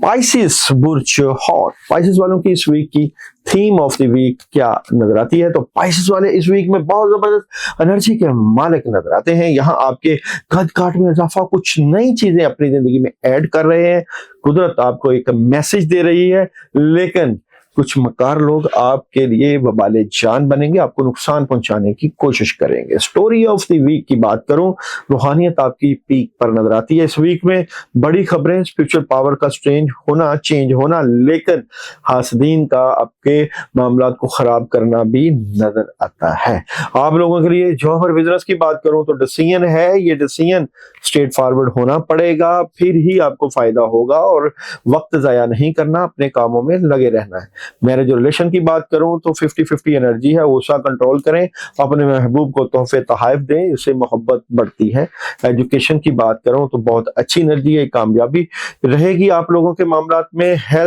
Spices बुर्ज hot, spices वालों की इस वीक की थीम ऑफ द वीक क्या नजर आती है? तो स्पाइसेस वाले इस वीक में बहुत जबरदस्त एनर्जी के मालिक नजर आते हैं। यहाँ आपके कद काट में इजाफा, कुछ नई चीजें अपनी जिंदगी में ऐड कर रहे हैं। कुदरत आपको एक मैसेज दे रही है, लेकिन कुछ मकार लोग आपके लिए वबाले जान बनेंगे, आपको नुकसान पहुंचाने की कोशिश करेंगे। स्टोरी ऑफ द वीक की बात करूं, रूहानियत आपकी पीक पर नजर आती है इस वीक में। बड़ी खबरें, स्पिरिचुअल पावर का चेंज होना, लेकिन हासदीन का आपके मामलात को खराब करना भी नजर आता है। आप लोगों के लिए जॉब और बिजनेस की बात करूं तो डिसीजन है, ये डिसीजन स्ट्रेट फॉरवर्ड होना पड़ेगा, फिर ही आपको फायदा होगा, और वक्त जाया नहीं करना, अपने कामों में लगे रहना है। मैरिज और रिलेशन की बात करूं तो 50-50 एनर्जी है, गुस्सा कंट्रोल करें, अपने महबूब को तोहफे तोहफ दें, इससे मोहब्बत बढ़ती है। एजुकेशन की बात करूं तो बहुत अच्छी एनर्जी है, कामयाबी रहेगी आप लोगों के मामलात में। हेल्थ